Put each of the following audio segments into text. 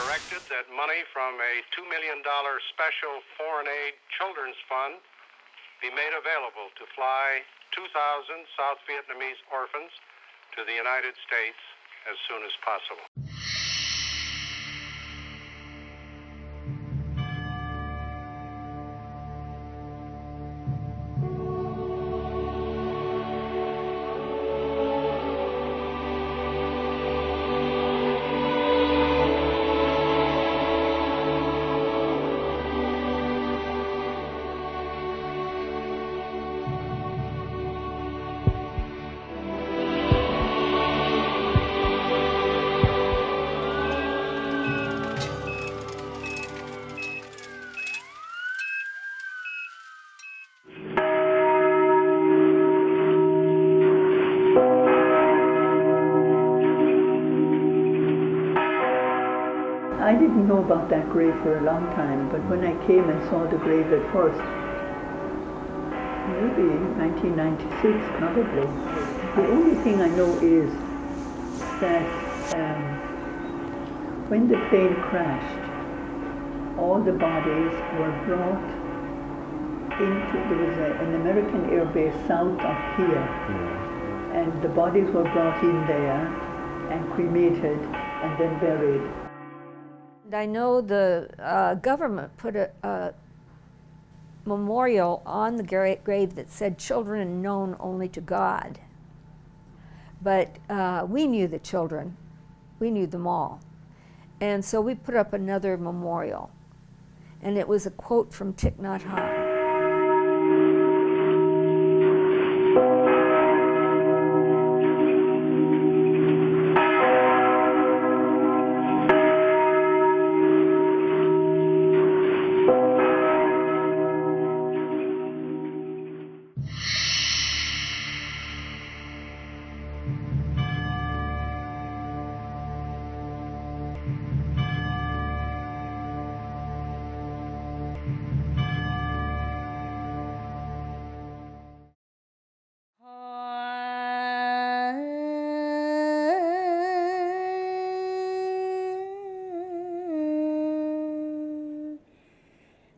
directed that money from a $2 million special foreign aid children's fund be made available to fly 2,000 South Vietnamese orphans to the United States as soon as possible. I didn't know about that grave for a long time, but when I came and saw the grave at first, maybe 1996 probably, the only thing I know is that when the plane crashed, all the bodies were brought into, there was an American air base south of here, and the bodies were brought in there and cremated and then buried. I know the government put a memorial on the grave that said children known only to God. But we knew the children. We knew them all. And so we put up another memorial. And it was a quote from Thich Nhat Hanh.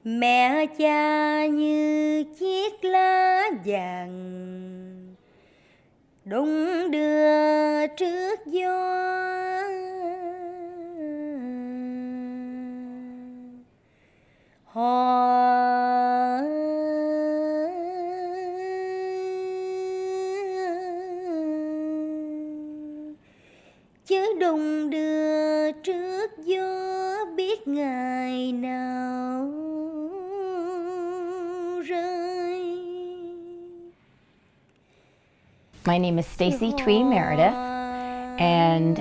Mẹ cha như chiếc lá vàng đung đưa trước gió, họ chứ đung đưa trước gió biết ngày nào rơi. My name is Stacy Thuy Meredith, and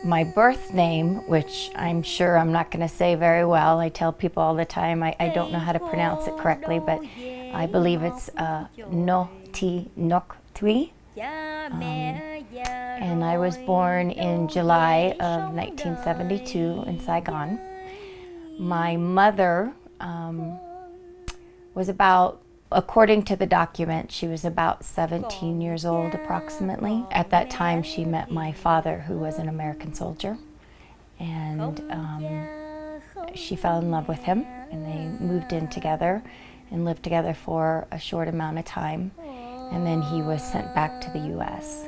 my birth name, which I'm sure I'm not going to say very well, I tell people all the time I don't know how to pronounce it correctly, but I believe it's No Ti Nok Thuy. And I was born in July of 1972 in Saigon. My mother was about, according to the document, she was about 17 years old approximately. At that time she met my father, who was an American soldier, and she fell in love with him, and they moved in together and lived together for a short amount of time, and then he was sent back to the US.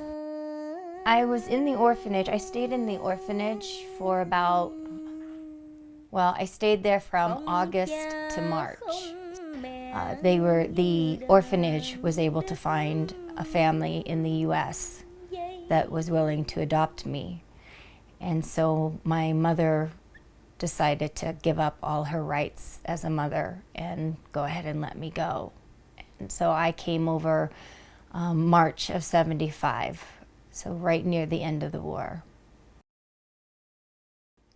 I was in the orphanage. I stayed in the orphanage for about, well, I stayed there from August to March. The orphanage was able to find a family in the US that was willing to adopt me. And so my mother decided to give up all her rights as a mother and go ahead and let me go. And so I came over March of '75, so right near the end of the war.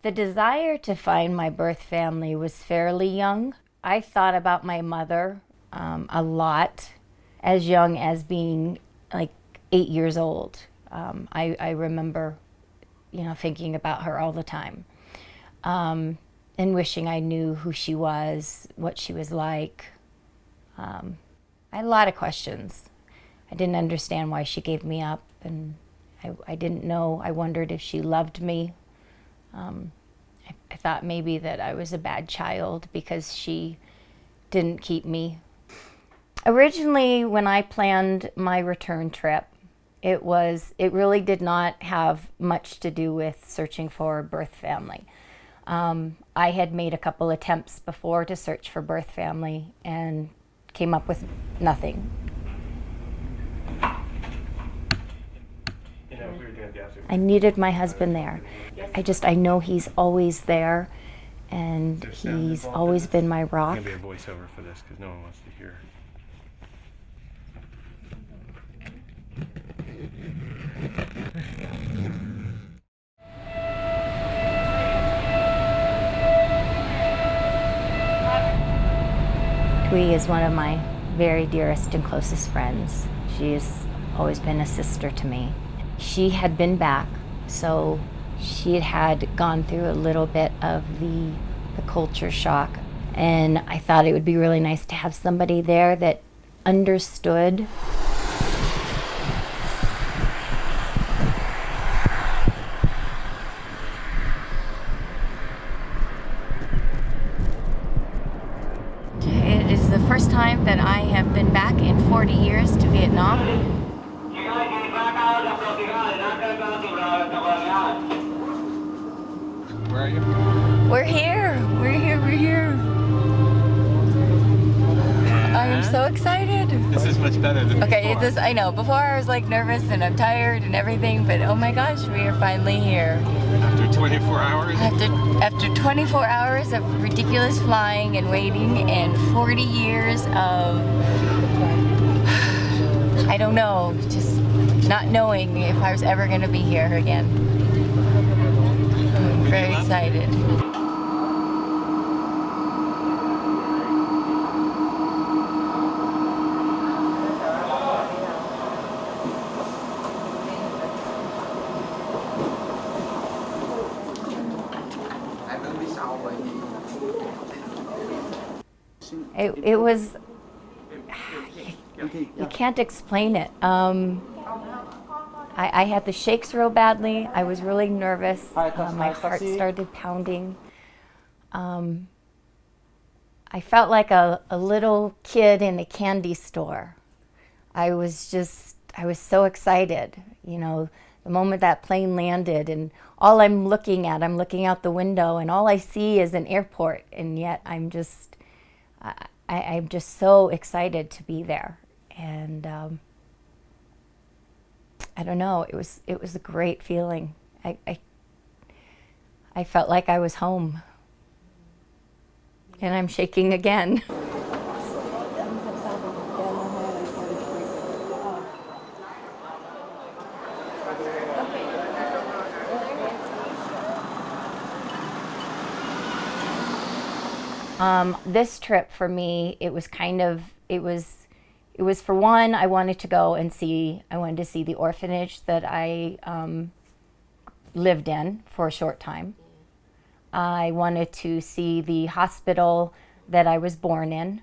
The desire to find my birth family was fairly young. I thought about my mother a lot, as young as being like 8 years old. I remember, thinking about her all the time, and wishing I knew who she was, what she was like. I had a lot of questions. I didn't understand why she gave me up, and I didn't know. I wondered if she loved me. I I thought maybe that I was a bad child because she didn't keep me. Originally, when I planned my return trip, it really did not have much to do with searching for a birth family. I had made a couple attempts before to search for birth family and came up with nothing. I needed my husband there. I know he's always there, and he's always been my rock. There's gonna be a voiceover for this because no one wants to hear. Thuy is one of my very dearest and closest friends. She has always been a sister to me. She had been back, so she had gone through a little bit of the culture shock, and I thought it would be really nice to have somebody there that understood. It is the first time that I have been back in 40 years to Vietnam. Where are you? We're here. I am so excited. This is much better than before. I know. Before I was like nervous and I'm tired and everything, but oh my gosh, we are finally here. After 24 hours? After 24 hours of ridiculous flying and waiting and 40 years of, I don't know, just not knowing if I was ever going to be here again. I'm very excited. It was, you can't explain it. I had the shakes real badly. I was really nervous. My heart started pounding. I felt like a little kid in a candy store. I was so excited. You know, the moment that plane landed, and all I'm looking out the window, and all I see is an airport, and yet I'm just so excited to be there. And I don't know, it was a great feeling. I felt like I was home. And I'm shaking again. This trip for me, it was for one, I wanted to see the orphanage that I lived in for a short time. I wanted to see the hospital that I was born in,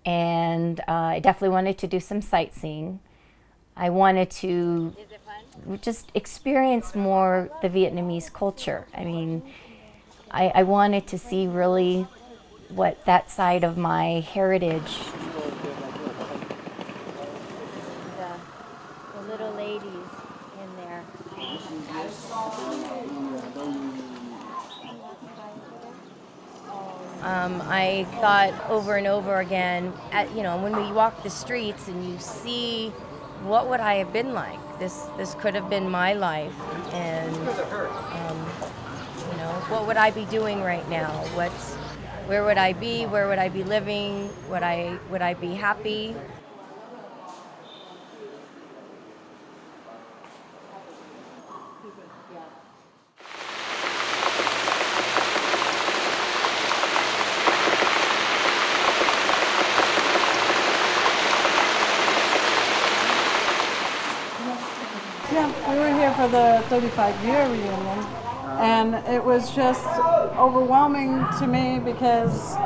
and I definitely wanted to do some sightseeing. I wanted to just experience more the Vietnamese culture. I mean, I wanted to see really what that side of my heritage. The little ladies in there. I thought over and over again, when we walk the streets and you see what would I have been like? This could have been my life, and what would I be doing right now? Where would I be? Where would I be living? Would I be happy? Yeah, we were here for the 35-year reunion, and it was just overwhelming to me because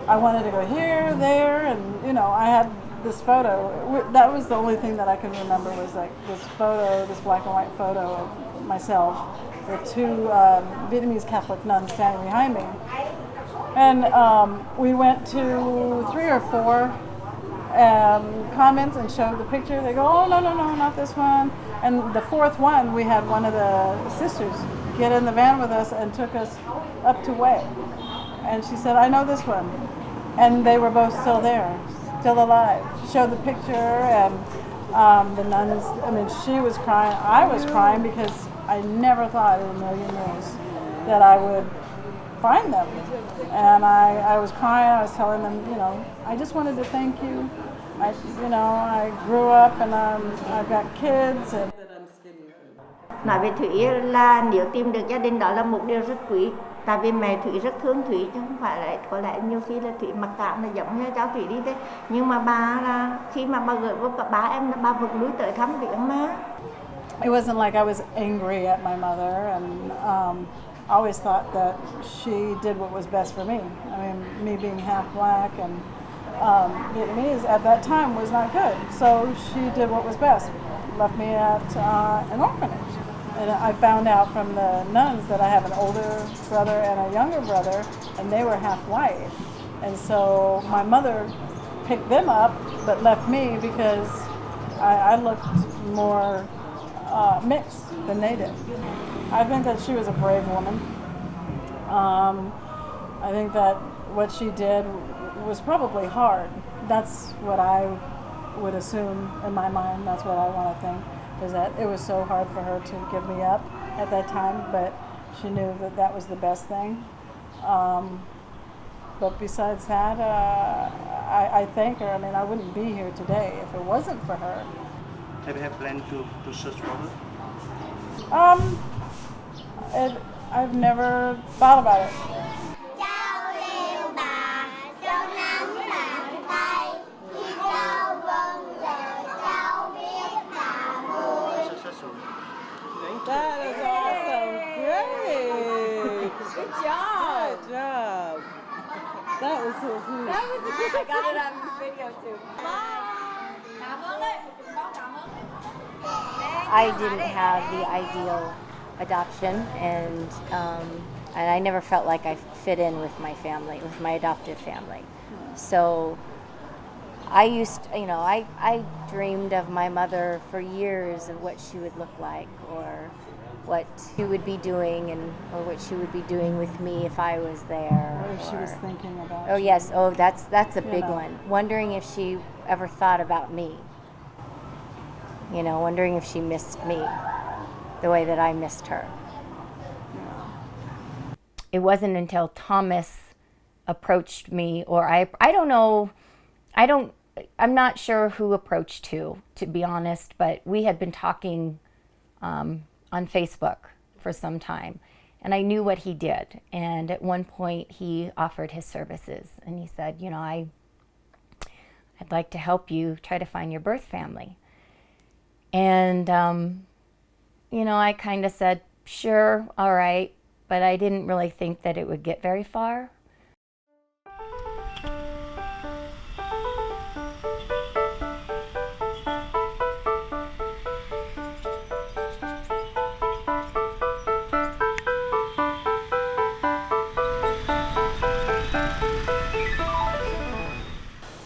I wanted to go here, there, and I had this photo. That was the only thing that I can remember was like this photo, this black and white photo of myself the two Vietnamese Catholic nuns standing behind me. And we went to 3 or 4 comments and showed the picture. They go, oh, no, not this one. And the 4th one, we had one of the sisters get in the van with us and took us up to Way. And she said, I know this one. And they were both still there, still alive. She showed the picture, and the nuns, I mean, she was crying. I was crying because I never thought in a million years that I would find them. And I was crying. I was telling them, you know, I just wanted to thank you. I grew up and I've got kids. And Nói về Thủy là nếu tìm được gia đình đó là một điều rất quý. Tại vì mẹ Thủy rất thương Thủy, chứ không phải là có lẽ nhiều khi là Thủy mặc cảm là giống như cháu Thủy đi thế. Nhưng mà bà là khi mà bà gửi vô cả ba em là bà vượt núi tới thăm viếng má. It wasn't like I was angry at my mother, and I always thought that she did what was best for me. I mean, me being half black and Vietnamese at that time was not good, so she did what was best. Left me at an orphanage. And I found out from the nuns that I have an older brother and a younger brother, and they were half white. And so my mother picked them up, but left me because I looked more mixed than they did. I think that she was a brave woman. I think that what she did was probably hard. That's what I would assume in my mind. That's what I want to think. Is that it was so hard for her to give me up at that time, but she knew that that was the best thing. But besides that, I thank her. I mean, I wouldn't be here today if it wasn't for her. Have you had planned to search for her? I've never thought about it. That is awesome. Great. Good job. Good job. That was so cool. That was a good. I got it on video too. I didn't have the ideal adoption, and I never felt like I fit in with my family, with my adoptive family. So I dreamed of my mother for years of what she would look like, or what she would be doing, or what she would be doing with me if I was there. Or if she was thinking about. Oh yes, that's a big one. Wondering if she ever thought about me. You know, wondering if she missed me the way that I missed her. It wasn't until Thomas approached me, or I don't know, I'm not sure who approached who, to be honest, but we had been talking on Facebook for some time, and I knew what he did. And at one point he offered his services, and he said, you know, I'd like to help you try to find your birth family. And, you know, I kind of said, sure, all right, but I didn't really think that it would get very far.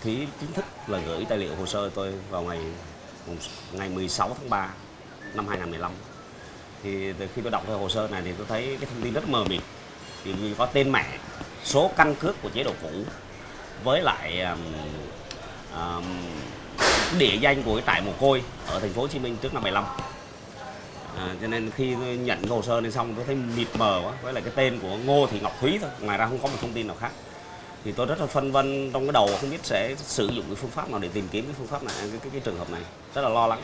Thủy chính thức là gửi tài liệu hồ sơ tôi vào ngày 16 tháng 3 năm 2015. Thì từ khi tôi đọc cái hồ sơ này thì tôi thấy cái thông tin rất mờ mịt. Thì có tên mẹ, số căn cước của chế độ cũ, với lại địa danh của cái trại mồ côi ở thành phố Hồ Chí Minh trước năm 75. Cho nên khi tôi nhận cái hồ sơ này xong tôi thấy mịt mờ quá, với lại cái tên của Ngô Thị Ngọc Thúy thôi, ngoài ra không có một thông tin nào khác. Thì tôi rất là phân vân trong cái đầu, không biết sẽ sử dụng cái phương pháp nào để tìm kiếm cái phương pháp này, cái trường hợp này, rất là lo lắng.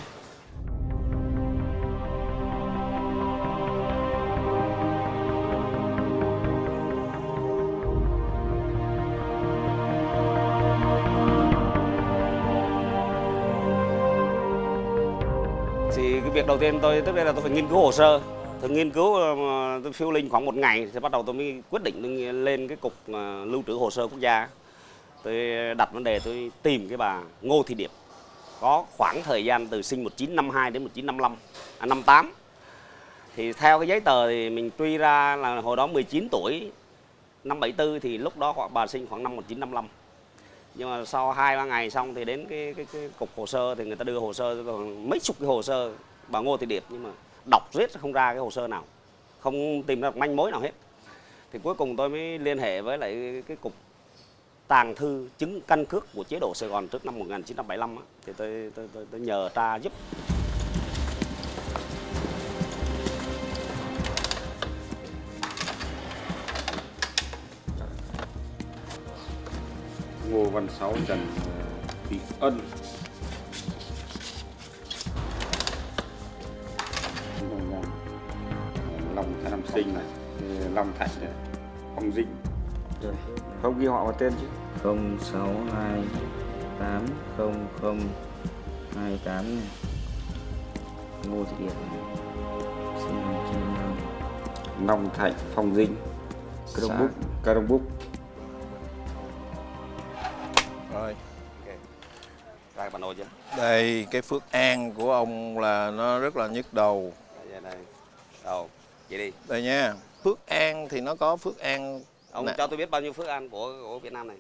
Thì cái việc đầu tiên tức là tôi phải nghiên cứu hồ sơ. Tôi nghiên cứu, tôi phiêu linh khoảng 1 ngày thì bắt đầu tôi mới quyết định tôi lên cái cục lưu trữ hồ sơ quốc gia. Tôi đặt vấn đề tôi tìm cái bà Ngô Thị Điệp, có khoảng thời gian từ sinh 1952 đến 1958, 58. Thì theo cái giấy tờ thì mình truy ra là hồi đó 19 tuổi, năm 74 thì lúc đó bà sinh khoảng năm 1955. Nhưng mà sau 2-3 ngày xong thì đến cái cục hồ sơ thì người ta đưa hồ sơ mấy chục cái hồ sơ bà Ngô Thị Điệp, nhưng mà đọc riết không ra cái hồ sơ nào, không tìm ra được manh mối nào hết. Thì cuối cùng tôi mới liên hệ với lại cái cục tàng thư chứng căn cước của chế độ Sài Gòn trước năm 1975 á, thì tôi nhờ tra giúp. Ngô Văn Sáu, Trần Thị Ân, Long Nam Sinh này, Long Thạch này, Phong Dinh. Rồi, không ghi họ vào tên chứ. 0628800028 này. Ngô Thị Điệp này. Sinh năm 1955. Long Thạch, Phong Dinh, Cà Rông Búc. Rồi. Ra bản đồ chưa? Đây, cái Phước An của ông là nó rất là nhức đầu. Đây. Đầu, chị đi. Đây nha. Phước An thì nó có Phước An. Ông cho tôi biết bao nhiêu Phước An của Việt Nam này?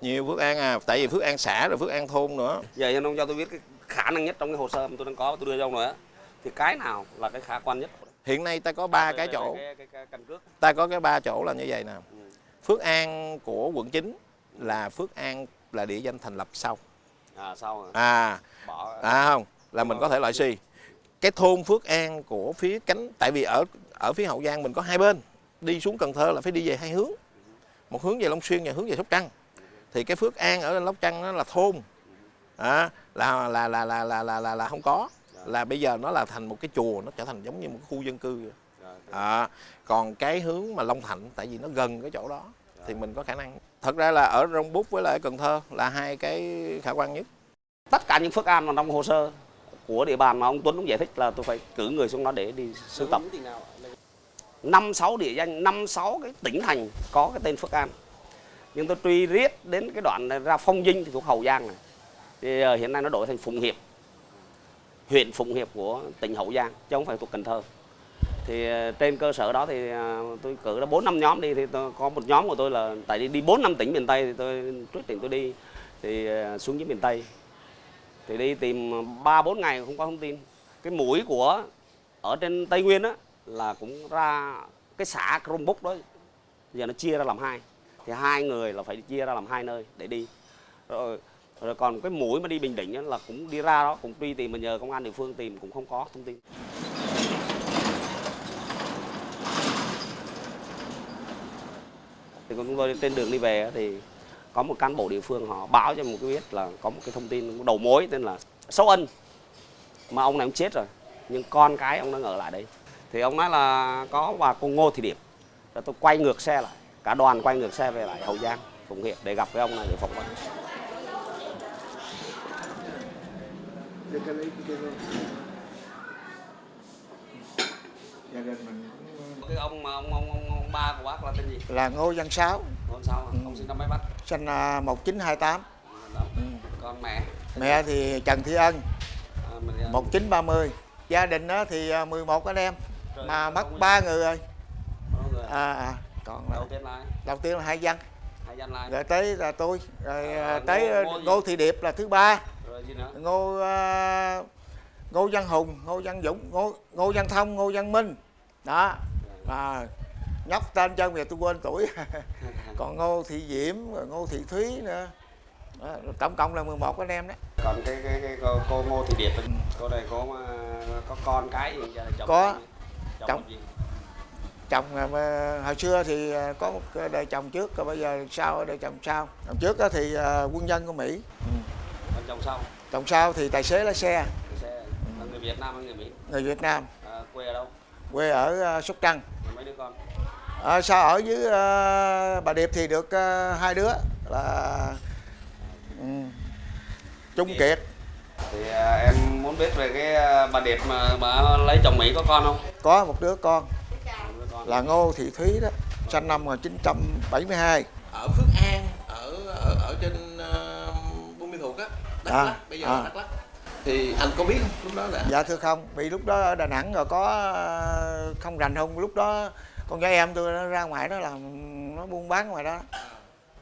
Nhiều Phước An à, tại vì Phước An xã rồi Phước An thôn nữa. Giờ ông cho tôi biết cái khả năng nhất trong cái hồ sơ mà tôi đang có, tôi đưa cho ông rồi á. Thì cái nào là cái khả quan nhất? Hiện nay ta có 3 cái chỗ. Cái căn cước. Ta có cái 3 chỗ là như vậy nè. Phước An của quận 9 là Phước An là địa danh thành lập sau. Sau không, là mình có thể loại suy. Cái thôn Phước An của phía cánh, tại vì ở phía Hậu Giang mình có 2 bên, đi xuống Cần Thơ là phải đi về 2 hướng, một hướng về Long Xuyên và hướng về Sóc Trăng. Thì cái Phước An ở Sóc Trăng nó là thôn, là không có, là bây giờ nó là thành một cái chùa, nó trở thành giống như một cái khu dân cư. Còn cái hướng mà Long Thạnh, tại vì nó gần cái chỗ đó thì mình có khả năng. Thật ra là ở Rông Búc với lại Cần Thơ là 2 cái khả quan nhất. Tất cả những Phước An mà trong hồ sơ của địa bàn mà ông Tuấn cũng giải thích là tôi phải cử người xuống đó để đi sưu tập. 5-6 địa danh, 5-6 cái tỉnh thành có cái tên Phước An. Nhưng tôi truy riết đến cái đoạn này ra Phong Dinh thì thuộc Hậu Giang này. Thì hiện nay nó đổi thành Phụng Hiệp, huyện Phụng Hiệp của tỉnh Hậu Giang, chứ không phải thuộc Cần Thơ. Thì trên cơ sở đó thì tôi cử ra 4-5 nhóm đi, thì có một nhóm của tôi là tại đi 4-5 tỉnh miền Tây thì tôi quyết định tôi đi thì xuống dưới miền Tây. Thì đi tìm 3-4 ngày không có thông tin. Cái mũi của ở trên Tây Nguyên á là cũng ra cái xã Crong Búc đó, giờ nó chia ra làm 2. Thì 2 người là phải chia ra làm 2 nơi để đi. Rồi còn cái mũi mà đi Bình Định á, là cũng đi ra đó, cũng truy tìm mà nhờ công an địa phương tìm cũng không có thông tin. Thì chúng tôi trên đường đi về thì có một cán bộ địa phương họ báo cho một cái biết là có một cái thông tin, một đầu mối tên là Sấu Ân, mà ông này ông chết rồi nhưng con cái ông đang ở lại đây. Thì ông nói là có bà cô Ngô Thị Điệp. Rồi tôi quay ngược xe lại, cả đoàn quay ngược xe về lại Hậu Giang, Phụng Hiệp để gặp với ông này để phỏng vấn. Gia đình mình cái ông ba của bác là tên gì? là Ngô Văn Sáu. Ngô Văn Sáu. Ông sinh năm mấy bác? Sinh 1928. Còn mẹ? Mẹ thì Trần Thị Ân, 1930. Gia đình đó thì 11 anh em mà mất 3 người rồi. Còn đầu tiên là hai Văn. Rồi tới là tôi, rồi tới Ngô Thị Điệp là thứ 3. Rồi gì nữa? Ngô Văn Hùng, Ngô Văn Dũng, Ngô Văn Thông, Ngô Văn Minh. Đó. Nhóc tên chân thì tôi quên tuổi. Còn Ngô Thị Diễm, rồi Ngô Thị Thúy nữa. Đó, tổng cộng là 11 anh em đó. Còn cái cô Ngô Thị Điệp, cô này có con cái gì? Chồng có. Chồng hồi xưa thì có một đời chồng trước, rồi bây giờ sau đời chồng sau. Chồng trước đó thì quân nhân của Mỹ. Còn chồng sau? Chồng sau thì tài xế lái xe. Là người Việt Nam hay người Mỹ? Người Việt Nam. Quê ở đâu? Quê ở Sóc Trăng. Mấy đứa con? Sao ở với bà Điệp thì được 2 đứa là Trung Kiệt. Thì em muốn biết về cái bà Điệp mà lấy chồng Mỹ có con không? Có một đứa con là Ngô Thị Thúy đó, sinh năm 1972. Ở Phước An, ở trên Buôn Ma Thuột á, Đắk Lắk, bây giờ ở Đắk Lắk. Thì anh có biết không lúc đó là? Dạ thưa không, vì lúc đó ở Đà Nẵng rồi có không rành không, lúc đó con nhỏ em tôi nó ra ngoài đó làm, nó buôn bán ngoài đó.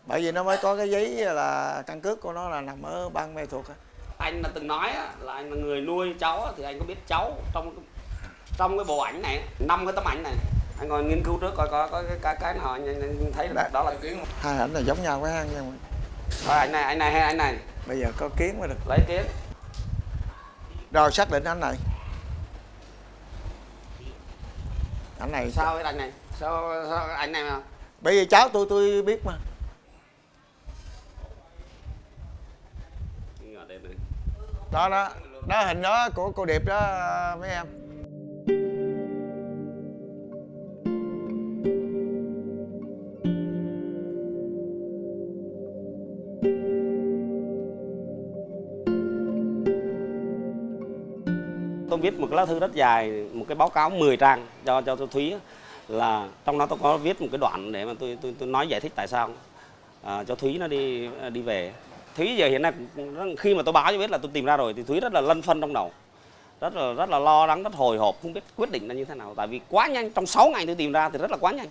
Bởi vì nó mới có cái giấy là căn cước của nó là nằm ở bang mê thuộc. Anh là từng nói là anh là người nuôi cháu, thì anh có biết cháu trong cái bộ ảnh này, 5 cái tấm ảnh này, anh còn nghiên cứu trước coi có cái nào anh thấy được đó là kiến không? Hai ảnh là giống nhau quá nha. Anh này hay anh này? Bây giờ có kiến mới được. Lấy kiến. Rồi xác định anh này. Anh này sao cái anh này? Sao anh này mà? Bởi vì cháu tôi biết mà. Đó hình đó của cô Điệp đó mấy em. Tôi viết một cái lá thư rất dài, một cái báo cáo 10 trang cho Thúy, là trong đó tôi có viết một cái đoạn để mà tôi nói giải thích tại sao cho Thúy nó đi về. Thúy giờ hiện nay khi mà tôi báo cho biết là tôi tìm ra rồi thì Thúy rất là lân phân trong đầu, rất là lo lắng, rất hồi hộp, không biết quyết định là như thế nào, tại vì quá nhanh, trong 6 ngày tôi tìm ra thì rất là quá nhanh.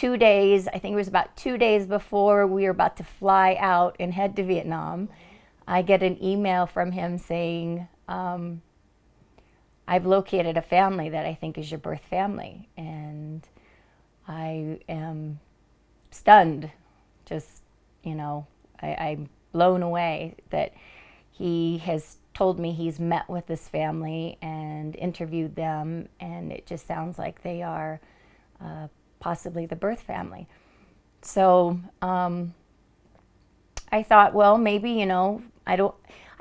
2 days, I think it was about 2 days before we were about to fly out and head to Vietnam, I get an email from him saying, I've located a family that I think is your birth family, and I am stunned, just, you know, I'm blown away that he has told me he's met with this family and interviewed them, and it just sounds like they are possibly the birth family. So I thought, well, maybe, you know, I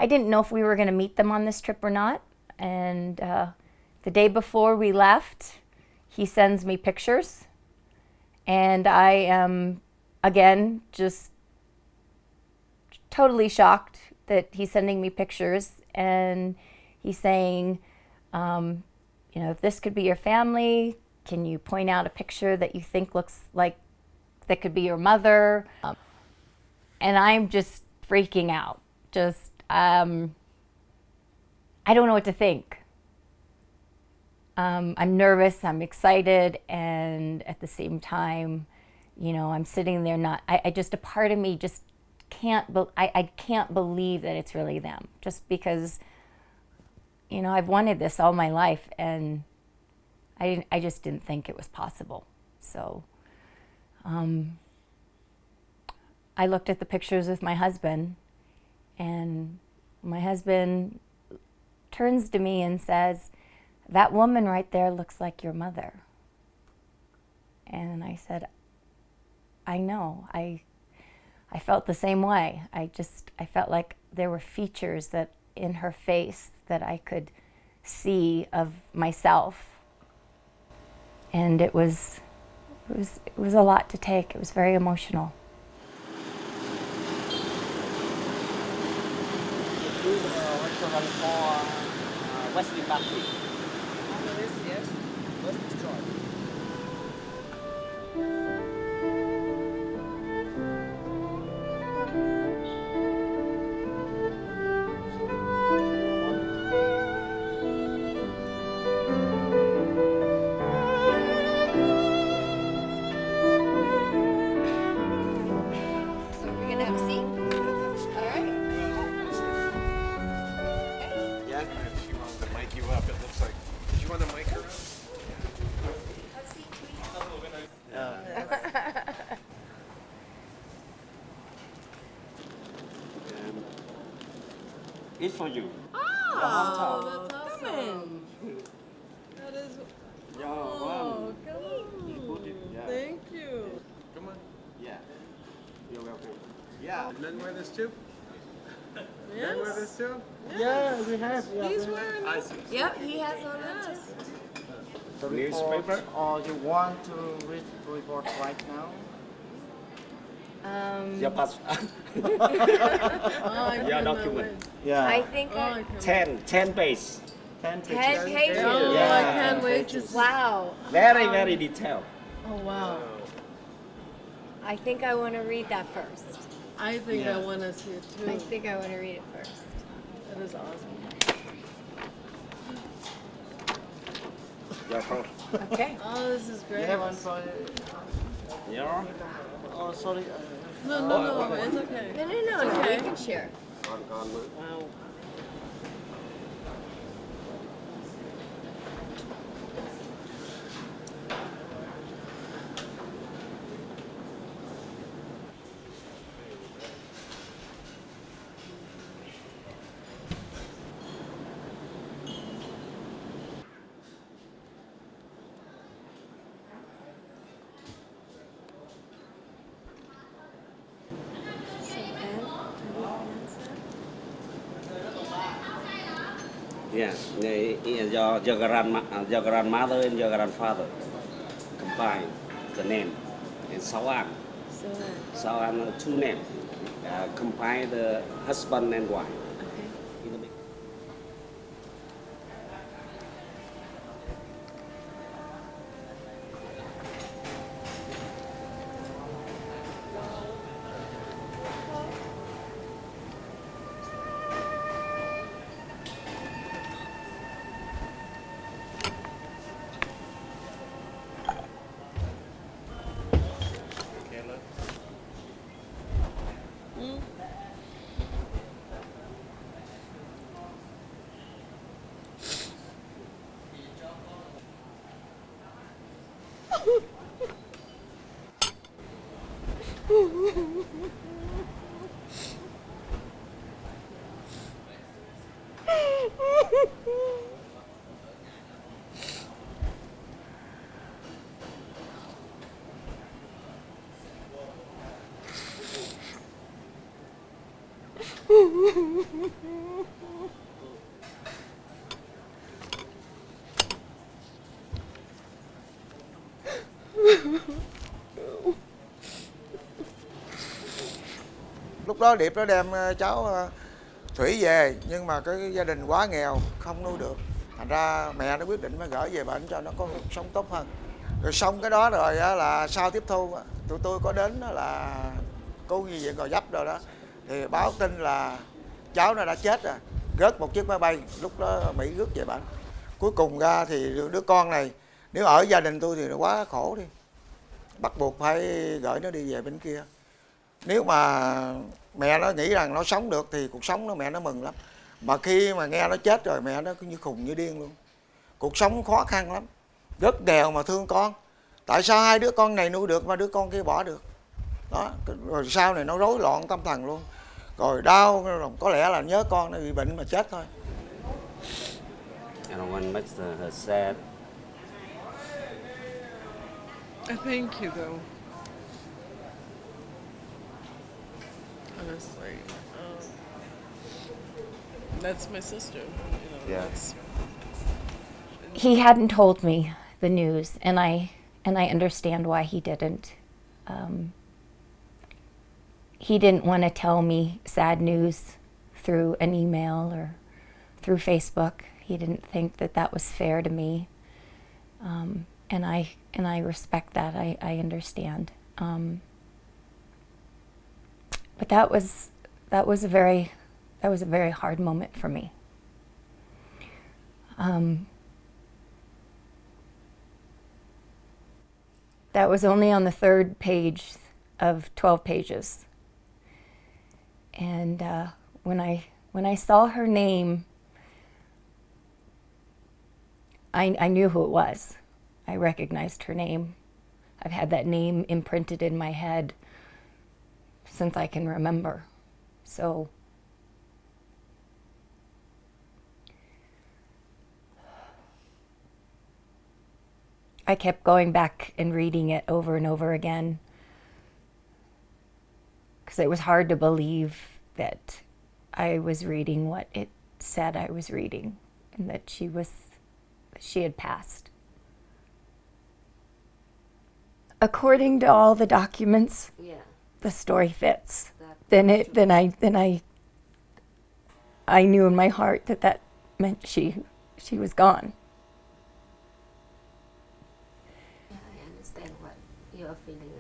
didn't know if we were going to meet them on this trip or not. And the day before we left, he sends me pictures, and I am, again, just totally shocked that he's sending me pictures, and he's saying, you know, if this could be your family, can you point out a picture that you think looks like that could be your mother? And I'm just freaking out, just, I don't know what to think. I'm nervous, I'm excited, and at the same time, you know, I'm sitting there I just, a part of me just I can't believe that it's really them, just because, you know, I've wanted this all my life, and I just didn't think it was possible. So I looked at the pictures with my husband, and my husband turns to me and says, "That woman right there looks like your mother." And I said, I know. I felt the same way. I felt like there were features that in her face that I could see of myself. And it was a lot to take. It was very emotional. It's for you. Oh, that's awesome. That is. Oh, come on. Thank you. Come on. Yeah. You're welcome. Yeah. Men wear this too? Yes. Men wear this too? Yeah, we have. Yeah, he's wearing I this. see. Yep, he has on that too. The report, or you want to read the report right now? Your pass. Your document. Yeah. I think 10 page. 10 pages. 10 pages. Oh, Yeah. I can't wait to see. Wow. Very detailed. Oh, wow. I think I want to read that first. I think Yeah. I want to see it too. I think I want to read it first. That is awesome. Dạ không. Okay. Oh, this is great. You have one for... Yeah. Oh, sorry. No, it's okay. No, it's okay. You can share. Con mới. Wow. Yeah, your grandmother and your grandfather combine the name in Sao An. Sao An, two names. Combine the husband and wife. In the beginning. Lúc đó Điệp nó đem cháu Thủy về, nhưng mà cái gia đình quá nghèo, không nuôi được. Thành ra mẹ nó quyết định phải gửi về bệnh cho nó có cuộc sống tốt hơn. Rồi xong cái đó rồi là sau tiếp thu, tụi tôi có đến là cô nhi viện Gò Vấp rồi đó, thì báo tin là cháu nó đã chết rồi, rớt một chiếc máy bay, lúc đó Mỹ rước về bệnh. Cuối cùng ra thì đứa con này, nếu ở gia đình tôi thì nó quá khổ đi, bắt buộc phải gửi nó đi về bên kia. Nếu mà mẹ nó nghĩ rằng nó sống được thì cuộc sống mẹ nó mừng lắm. Mà khi mà nghe nó chết rồi mẹ nó cứ như khùng như điên luôn. Cuộc sống khó khăn lắm, rất nghèo mà thương con. Tại sao hai đứa con này nuôi được mà đứa con kia bỏ được? Đó, rồi sau này nó rối loạn tâm thần luôn. Rồi đau, có lẽ là nhớ con nó bị bệnh mà chết thôi. And what makes her sad? Thank you, though. Honestly, that's my sister. You know, Yeah. He hadn't told me the news, and I understand why he didn't. He didn't want to tell me sad news through an email or through Facebook. He didn't think that that was fair to me, and I respect that. I understand. But that was a very hard moment for me. That was only on the 3rd page of 12 pages. And when I saw her name, I knew who it was. I recognized her name. I've had that name imprinted in my head since I can remember. So I kept going back and reading it over and over again, because it was hard to believe that I was reading what it said I was reading, and that she had passed. According to all the documents, the story fits. Then I knew in my heart that meant she was gone. Yeah, I understand what you're feeling.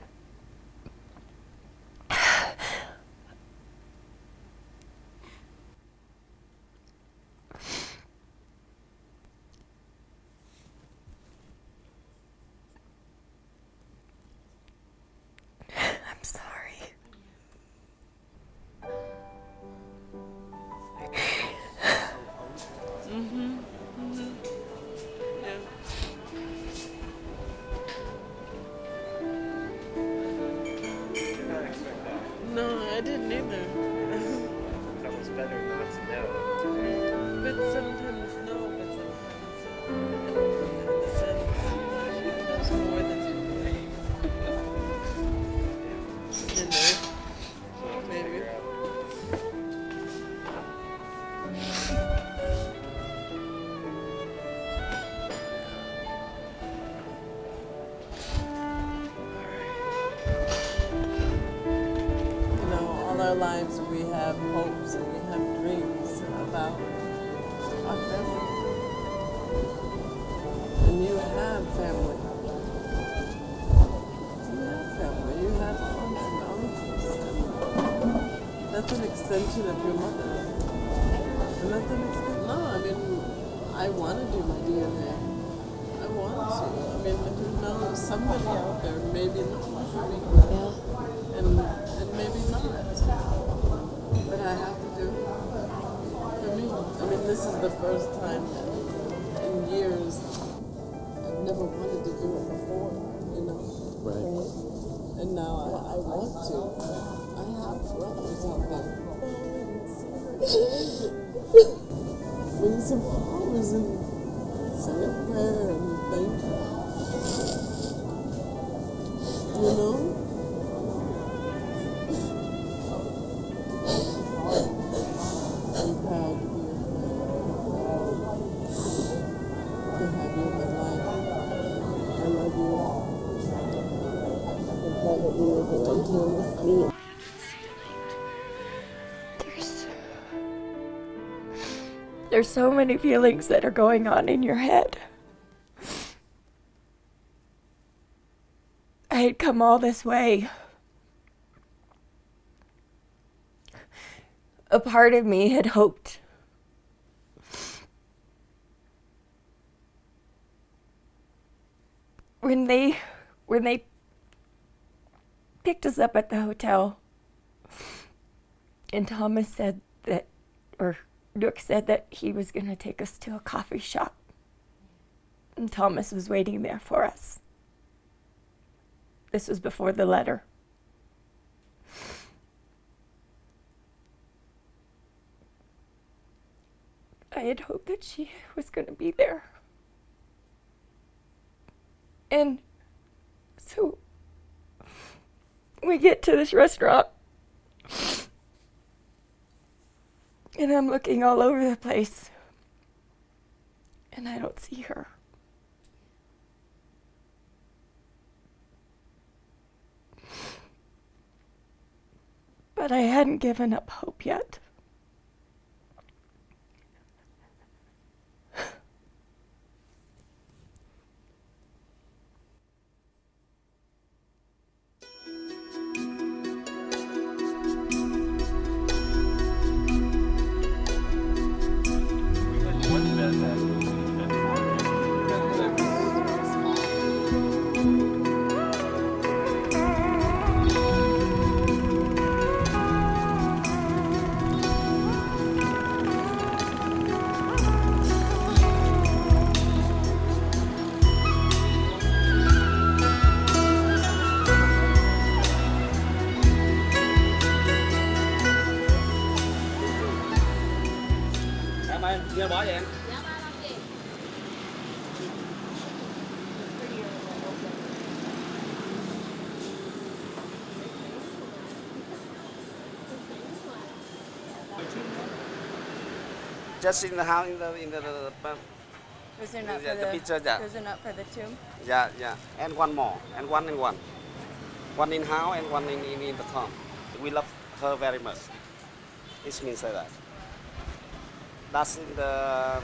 that's an extension of your mother. And that's an extension. No, I mean, I want to do my DNA. I want to. I mean, who knows? Somebody out there may be looking for me. Yeah. And maybe not. But I have to do it for me. I mean, this is the first time in years. I've never wanted to do it before, you know. Right. And now I want to. I have brothers out there. Bring some flowers and say a prayer and thank you. You know? I'm proud of you. To have you in my life. I love you. I'm glad that you were right here with me. There's so many feelings that are going on in your head. I had come all this way. A part of me had hoped when they picked us up at the hotel and Thomas said that, or Nook said that he was going to take us to a coffee shop. And Thomas was waiting there for us. This was before the letter. I had hoped that she was going to be there. And so we get to this restaurant. And I'm looking all over the place, and I don't see her. But I hadn't given up hope yet. Nghe bỏ vậy em? Just in the house, in the Was there not yeah, for the picture, yeah. Was there not for the tomb? Yeah, yeah. And one more, and one and one. One in house and one in the tomb. We love her very much. It means that. That's in the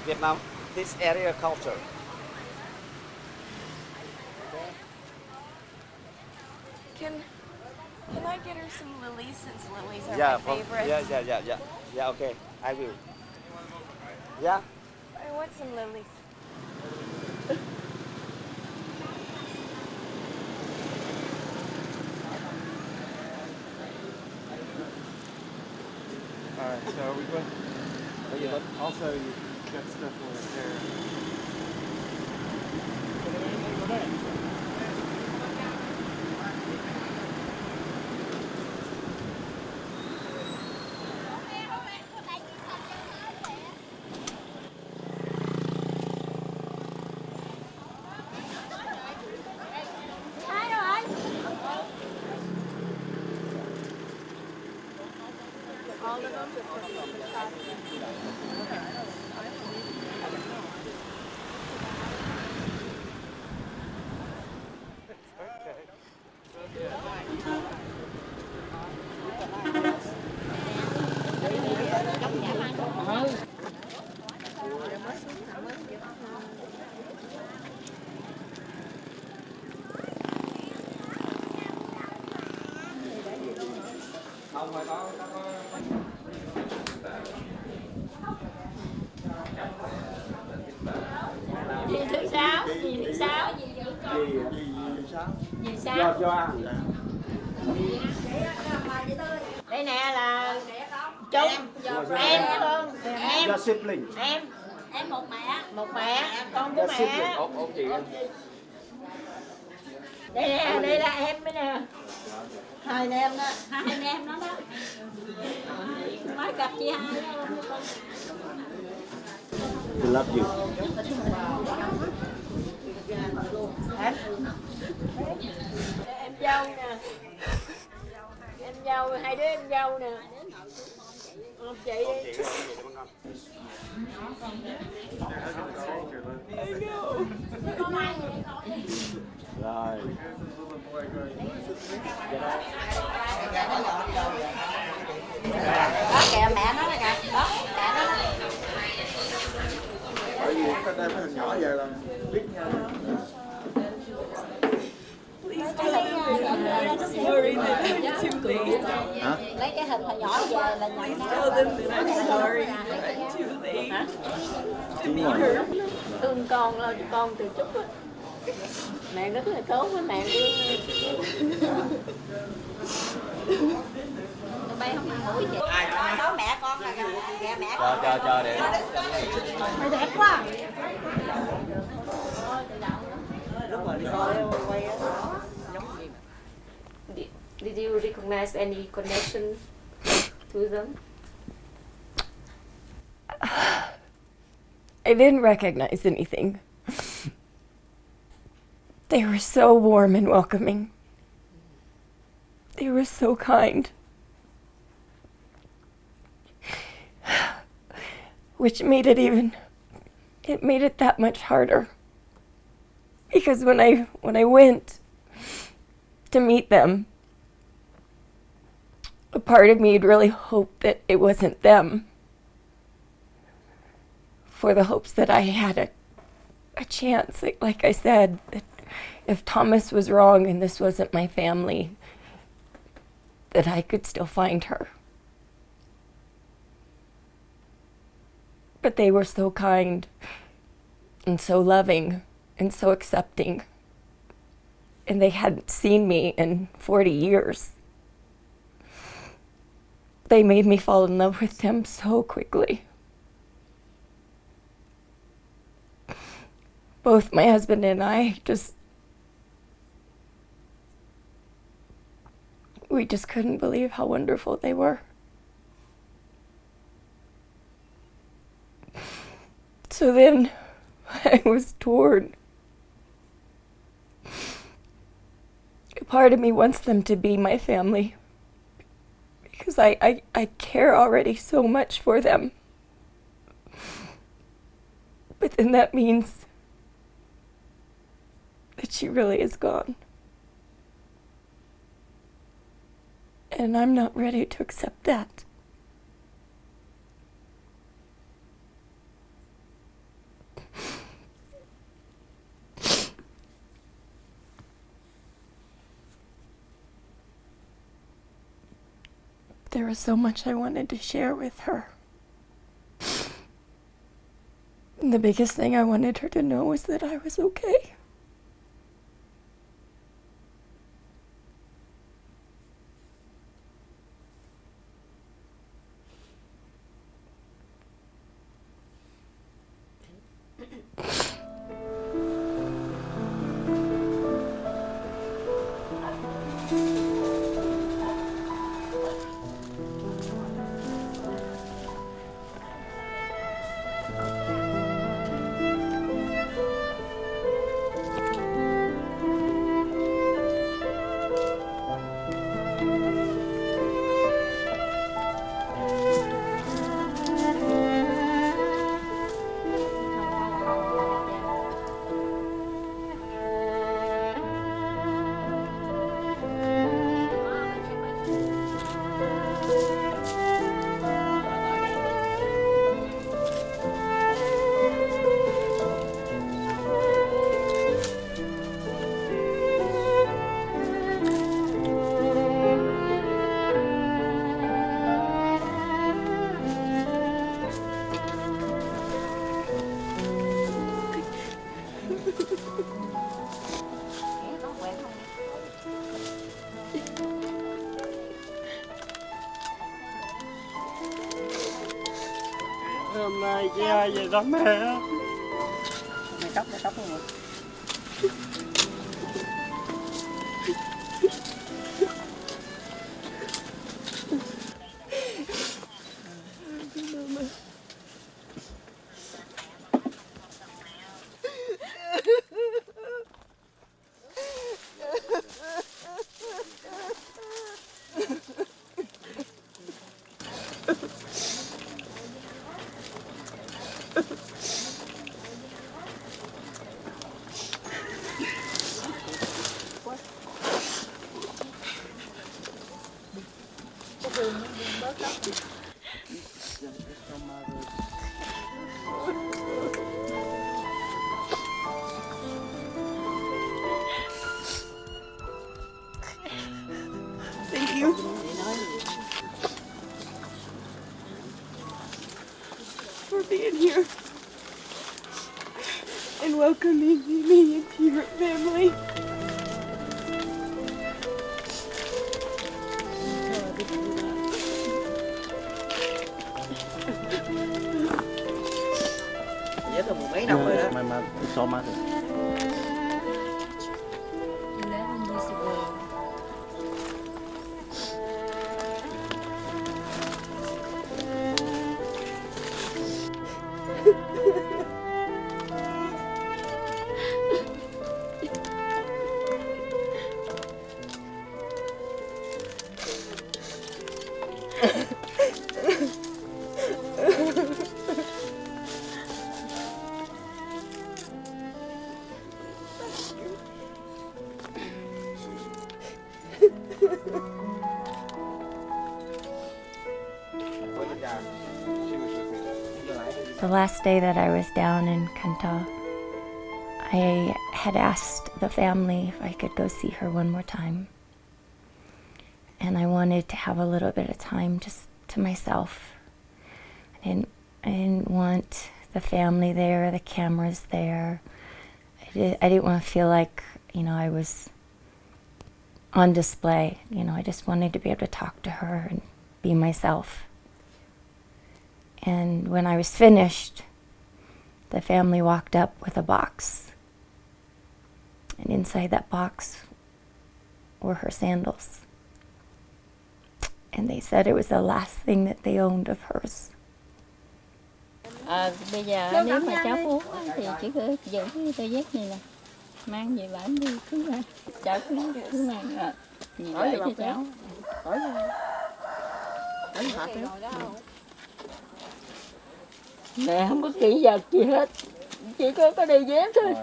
Vietnam, this area culture. Can I get her some lilies since lilies are Yeah, my favorite? Yeah, okay, I will. Yeah? I want some lilies. Alright, so are we good? Yeah. Also, you got stuff over there. Gì thứ sáu? Gì thứ sáu? Gì sao? Do Đây nè là Trung, em không? Em. sibling. Em một mẹ, con của mẹ. Đây nè, đây là em đấy nè. Hai anh em đó đó. Mới gặp chị hai đó. I love you. Em dâu nè. Em dâu, hai đứa em dâu nè. Chị đi. Rồi. Đó kìa mẹ nó nè kìa. Đó, mẹ nó. Bởi vì cái đây mấy thằng nhỏ về là biết nhau. Lấy cái hình hồi nhỏ về là nhận thương con lo cho con từ chút á. Mẹ rất là tốt với mẹ tụi bay không ăn mũi chị. Đó mẹ con là kìa mẹ con. Cho để. Mày đẹp quá. Did you recognize any connection to them? I didn't recognize anything. They were so warm and welcoming. They were so kind. Which made it that much harder. Because when I went to meet them, a part of me had really hoped that it wasn't them. For the hopes that I had a chance, like I said, that if Thomas was wrong and this wasn't my family, that I could still find her. But they were so kind and so loving and so accepting. And they hadn't seen me in 40 years. They made me fall in love with them so quickly. Both my husband and I we just couldn't believe how wonderful they were. So then I was torn. A part of me wants them to be my family because I care already so much for them. But then that means that she really is gone. And I'm not ready to accept that. There was so much I wanted to share with her. And the biggest thing I wanted her to know was that I was okay. Hôm nay chị hai về đón mẹ. Mày khóc luôn rồi. Thank you. For being here and welcoming me into your family. Vậy là mười mấy năm rồi đó. Mà so mà. 11 years ago. The last day that I was down in Kanta, I had asked the family if I could go see her one more time. And I wanted to have a little bit of time just to myself. I didn't want the family there, the cameras there. I didn't want to feel like, I was on display. I just wanted to be able to talk to her and be myself. And when I was finished, the family walked up with a box. And inside that box were her sandals. And they said it was the last thing that they owned of hers. Bây giờ nếu mà cháu muốn thì chỉ cứ giữ cái đôi dép này nè, mang về bản đi cứ mang, cháu cứ mang gì để cho cháu. Mẹ không có kỹ vật gì hết, chỉ có cái đôi dép thôi.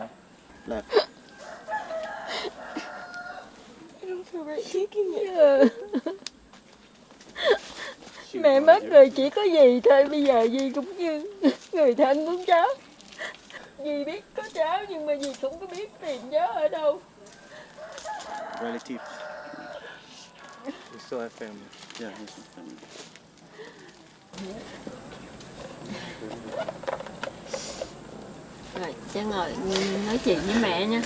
Mẹ mất rồi chỉ có dì thôi, bây giờ dì cũng như người thân của cháu. Dì biết có cháu nhưng mà dì không có biết tìm cháu ở đâu. Relative. We still have family. Yeah, we still have family. Rồi, cháu ngồi nói chuyện với mẹ nha.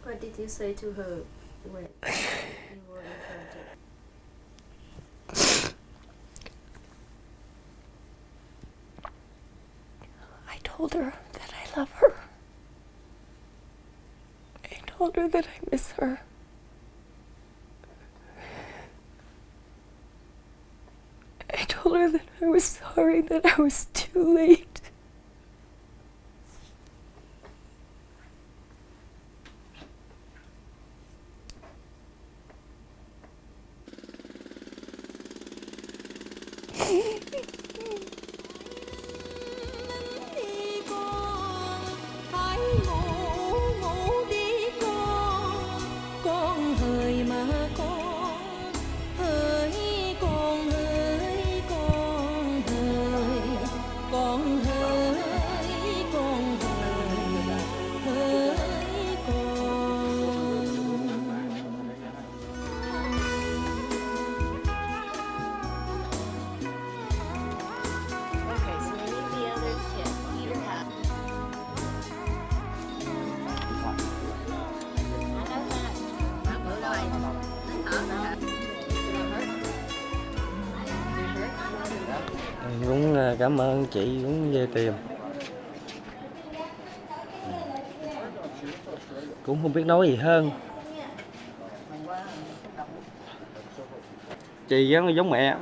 What did you say to her when you were in front of? I told her that I love her. I told her that I miss her. I told her that I was sorry that I was too late. Con Em cũng cảm ơn chị cũng về tìm. Cũng không biết nói gì hơn. Chị giống mẹ.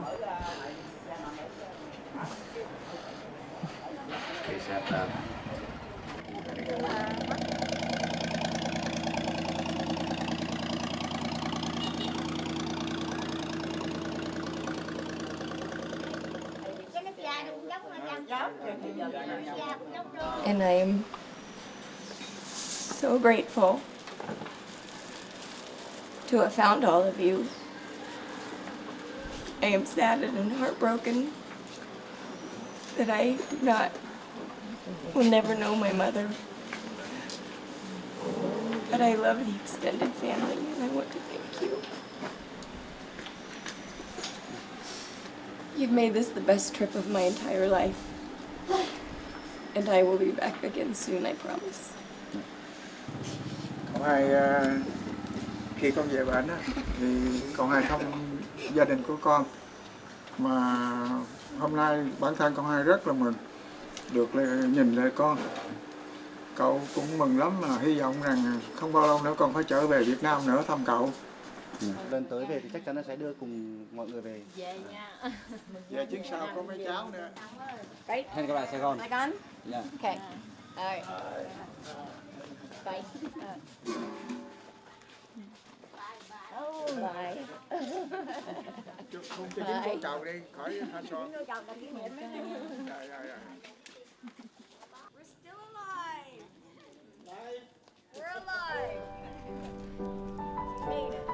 And I am so grateful to have found all of you. I am saddened and heartbroken that I will never know my mother. But I love the extended family and I want to thank you. You've made this the best trip of my entire life. And I will be back again soon, I promise. Cậu hai khi con về bệnh á, thì cậu hai không gia đình của con. Mà hôm nay bản thân con hai rất là mừng được nhìn lại con. Cậu cũng mừng lắm mà hy vọng rằng không bao lâu nữa con phải trở về Việt Nam nữa thăm cậu. Lần tới về thì chắc chắn là sẽ đưa cùng mọi người về. Về nha. Về chuyến sau có mấy cháu nữa. Hẹn gặp lại Sài Gòn. Sài Gòn. Dạ. Okay. All right. Bye. Bye. Không cho dính cô chào đi, khỏi tha son. Cô chào là kỷ niệm. Rồi. We're still alive. We're alive. Made it.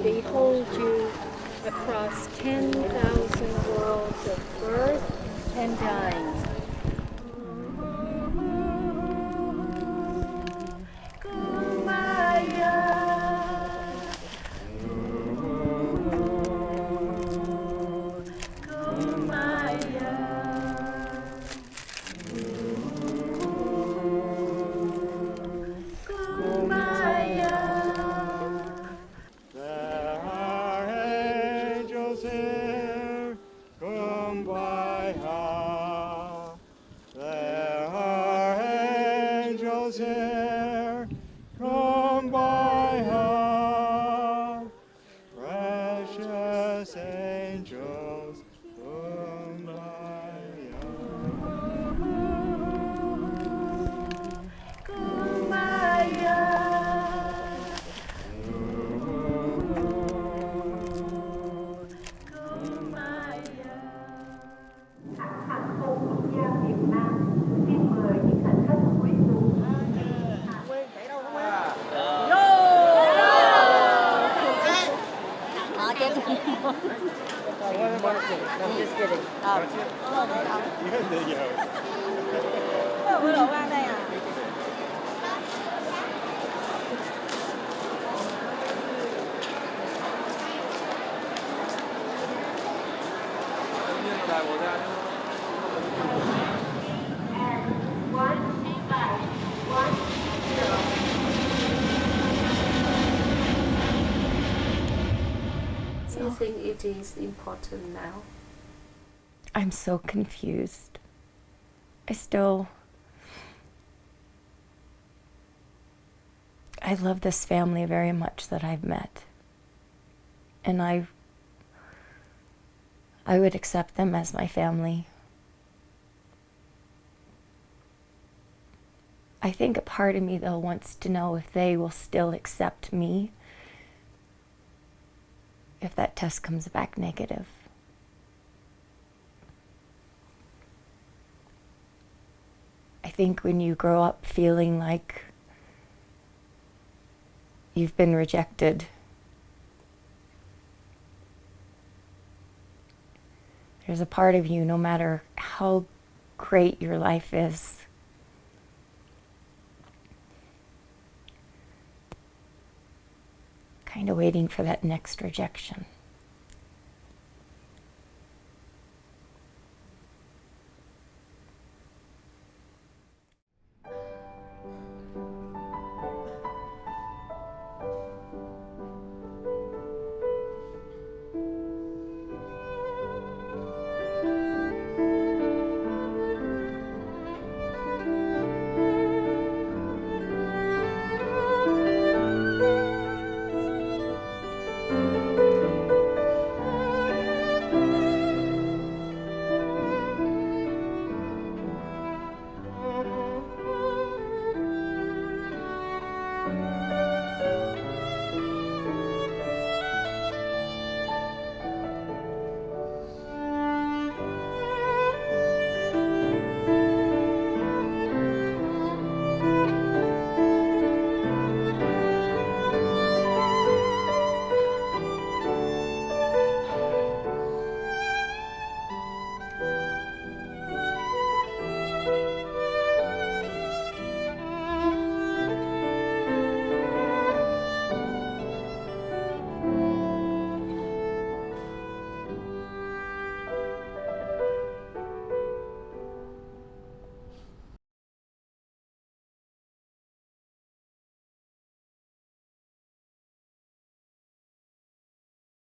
behold you across 10,000 worlds of birth and dying. So you think it is important now? I'm so confused. I love this family very much that I've met. And I would accept them as my family. I think a part of me, though, wants to know if they will still accept me if that test comes back negative. I think when you grow up feeling like you've been rejected, there's a part of you, no matter how great your life is, kind of waiting for that next rejection.